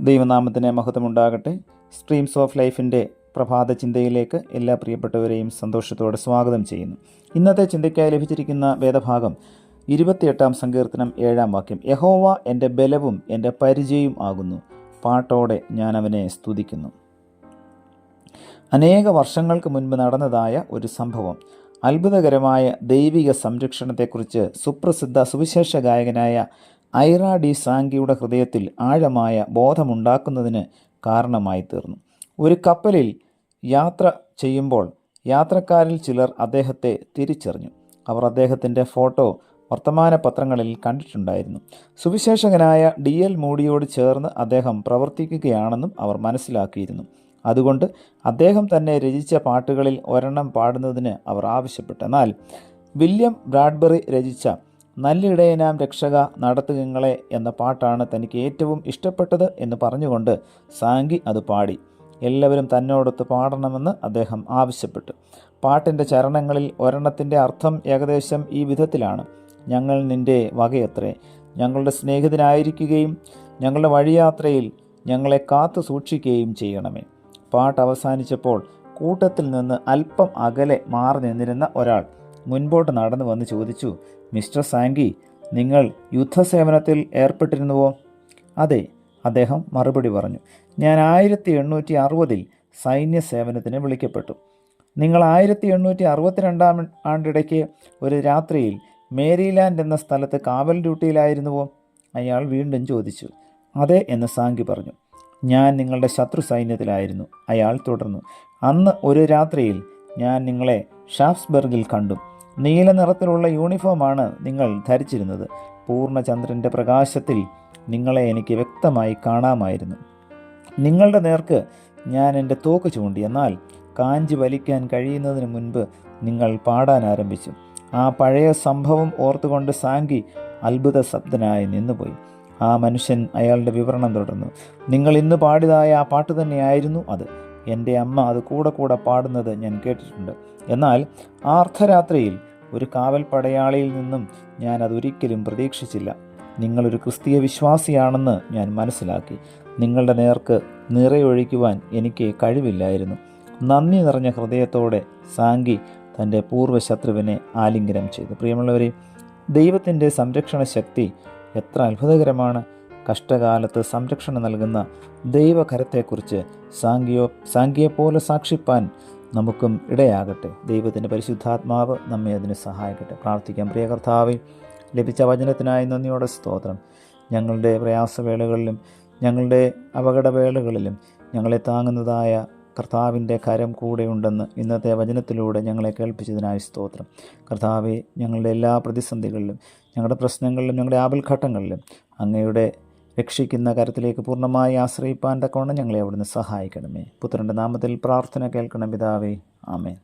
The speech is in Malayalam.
ദൈവനാമത്തിന് മഹത്വമുണ്ടാകട്ടെ. സ്ട്രീംസ് ഓഫ് ലൈഫിൻ്റെ പ്രഭാത ചിന്തയിലേക്ക് എല്ലാ പ്രിയപ്പെട്ടവരെയും സന്തോഷത്തോടെ സ്വാഗതം ചെയ്യുന്നു. ഇന്നത്തെ ചിന്തയ്ക്കായി ലഭിച്ചിരിക്കുന്ന വേദഭാഗം 28 സങ്കീർത്തനം 7 വാക്യം. യഹോവ എൻ്റെ ബലവും എൻ്റെ പരിചയും ആകുന്നു, പാട്ടോടെ ഞാൻ അവനെ സ്തുതിക്കുന്നു. അനേക വർഷങ്ങൾക്ക് മുൻപ് നടന്നതായ ഒരു സംഭവം, അത്ഭുതകരമായ ദൈവിക സംരക്ഷണത്തെക്കുറിച്ച് സുപ്രസിദ്ധ സുവിശേഷ ഗായകനായ ഐറ ഡി സാങ്കിയുടെ ഹൃദയത്തിൽ ആഴമായ ബോധമുണ്ടാക്കുന്നതിന് കാരണമായി തീർന്നു. ഒരു കപ്പലിൽ യാത്ര ചെയ്യുമ്പോൾ യാത്രക്കാരിൽ ചിലർ അദ്ദേഹത്തെ തിരിച്ചറിഞ്ഞു. അവർ അദ്ദേഹത്തിൻ്റെ ഫോട്ടോ വർത്തമാന പത്രങ്ങളിൽ കണ്ടിട്ടുണ്ടായിരുന്നു. സുവിശേഷകനായ DL മൂഡിയോട് ചേർന്ന് അദ്ദേഹം പ്രവർത്തിക്കുകയാണെന്നും അവർ മനസ്സിലാക്കിയിരുന്നു. അതുകൊണ്ട് അദ്ദേഹം തന്നെ രചിച്ച പാട്ടുകളിൽ ഒരെണ്ണം പാടുന്നതിന് അവർ ആവശ്യപ്പെട്ടു. എന്നാൽ വില്യം ബ്രാഡ്ബറി രചിച്ച നല്ലിടയനാം രക്ഷക നടത്തുകങ്ങളെ എന്ന പാട്ടാണ് തനിക്ക് ഏറ്റവും ഇഷ്ടപ്പെട്ടത് എന്ന് പറഞ്ഞുകൊണ്ട് സാങ്കി അത് പാടി. എല്ലാവരും തന്നോടൊത്ത് പാടണമെന്ന് അദ്ദേഹം ആവശ്യപ്പെട്ടു. പാട്ടിൻ്റെ ചരണങ്ങളിൽ ഒരെണ്ണത്തിൻ്റെ അർത്ഥം ഏകദേശം ഈ വിധത്തിലാണ്: ഞങ്ങൾ നിൻ്റെ വകയത്രേ, ഞങ്ങളുടെ സ്നേഹിതനായിരിക്കുകയും ഞങ്ങളുടെ വഴിയാത്രയിൽ ഞങ്ങളെ കാത്തു സൂക്ഷിക്കുകയും ചെയ്യണമേ. പാട്ട് അവസാനിച്ചപ്പോൾ കൂട്ടത്തിൽ നിന്ന് അല്പം അകലെ മാറി നിന്നിരുന്ന ഒരാൾ മുൻപോട്ട് നടന്നു വന്ന് ചോദിച്ചു, മിസ്റ്റർ സാങ്കി, നിങ്ങൾ യുദ്ധസേവനത്തിൽ ഏർപ്പെട്ടിരുന്നുവോ? അതെ, അദ്ദേഹം മറുപടി പറഞ്ഞു. ഞാൻ 1860 സൈന്യ സേവനത്തിന് വിളിക്കപ്പെട്ടു. നിങ്ങൾ 1862 ആണ്ടിടയ്ക്ക് ഒരു രാത്രിയിൽ മേരിലാൻഡ് എന്ന സ്ഥലത്ത് കാവൽ ഡ്യൂട്ടിയിലായിരുന്നുവോ? അയാൾ വീണ്ടും ചോദിച്ചു. അതെ എന്ന് സാങ്കി പറഞ്ഞു. ഞാൻ നിങ്ങളുടെ ശത്രു സൈന്യത്തിലായിരുന്നു. അയാൾ തുടർന്നു. അന്ന് ഒരു രാത്രിയിൽ ഞാൻ നിങ്ങളെ ഷാഫ്സ്ബർഗിൽ കണ്ടു. നീല നിറത്തിലുള്ള യൂണിഫോമാണ് നിങ്ങൾ ധരിച്ചിരുന്നത്. പൂർണ്ണചന്ദ്രൻ്റെ പ്രകാശത്തിൽ നിങ്ങളെ എനിക്ക് വ്യക്തമായി കാണാമായിരുന്നു. നിങ്ങളുടെ നേർക്ക് ഞാൻ എൻ്റെ തോക്ക് ചൂണ്ടി. എന്നാൽ കാഞ്ചി വലിക്കാൻ കഴിയുന്നതിന് മുൻപ് നിങ്ങൾ പാടാൻ ആരംഭിച്ചു. ആ പഴയ സംഭവം ഓർത്തുകൊണ്ട് സാങ്കി അത്ഭുത ശബ്ദനായി നിന്നുപോയി. ആ മനുഷ്യൻ അയാളുടെ വിവരണം തുടർന്നു. നിങ്ങൾ ഇന്ന് പാടിയതായ ആ പാട്ട് തന്നെയായിരുന്നു അത്. എൻ്റെ അമ്മ അത് കൂടെ പാടുന്നത് ഞാൻ കേട്ടിട്ടുണ്ട്. എന്നാൽ ആ അർദ്ധരാത്രിയിൽ ഒരു കാവൽ പടയാളിയിൽ നിന്നും ഞാൻ അതൊരിക്കലും പ്രതീക്ഷിച്ചില്ല. നിങ്ങളൊരു ക്രിസ്തീയ വിശ്വാസിയാണെന്ന് ഞാൻ മനസ്സിലാക്കി. നിങ്ങളുടെ നേർക്ക് നിറയൊഴിക്കുവാൻ എനിക്ക് കഴിവില്ലായിരുന്നു. നന്ദി നിറഞ്ഞ ഹൃദയത്തോടെ സാങ്കി തൻ്റെ പൂർവ്വശത്രുവിനെ ആലിംഗനം ചെയ്തു. പ്രിയമുള്ളവരെ, ദൈവത്തിൻ്റെ സംരക്ഷണ ശക്തി എത്ര അത്ഭുതകരമാണ്! കഷ്ടകാലത്ത് സംരക്ഷണം നൽകുന്ന ദൈവകരത്തെക്കുറിച്ച് സാങ്കിയെപ്പോലെ സാക്ഷിപ്പാൻ നമുക്കും ഇടയാകട്ടെ. ദൈവത്തിൻ്റെ പരിശുദ്ധാത്മാവ് നമ്മെ അതിന് സഹായിക്കട്ടെ. പ്രാർത്ഥിക്കാം. പ്രിയ കർത്താവേ, ലഭിച്ച വചനത്തിനായി നന്ദിയോടെ സ്തോത്രം. ഞങ്ങളുടെ പ്രയാസവേളകളിലും ഞങ്ങളുടെ അപകടവേളകളിലും ഞങ്ങളെ താങ്ങുന്നതായ കർത്താവിൻ്റെ കരം കൂടെയുണ്ടെന്ന് ഇന്നത്തെ വചനത്തിലൂടെ ഞങ്ങളെ കേൾപ്പിച്ചതിനായി സ്തോത്രം. കർത്താവെ, ഞങ്ങളുടെ എല്ലാ പ്രതിസന്ധികളിലും ഞങ്ങളുടെ പ്രശ്നങ്ങളിലും ഞങ്ങളുടെ ആപൽഘട്ടങ്ങളിലും അങ്ങയുടെ രക്ഷിക്കുന്ന കരത്തിലേക്ക് പൂർണ്ണമായി ആശ്രയിപ്പാൻ തക്കവണ്ണം ഞങ്ങളെ അവിടുന്ന് സഹായിക്കണമേ. പുത്രൻ്റെ നാമത്തിൽ പ്രാർത്ഥന കേൾക്കണം പിതാവേ. ആമേൻ.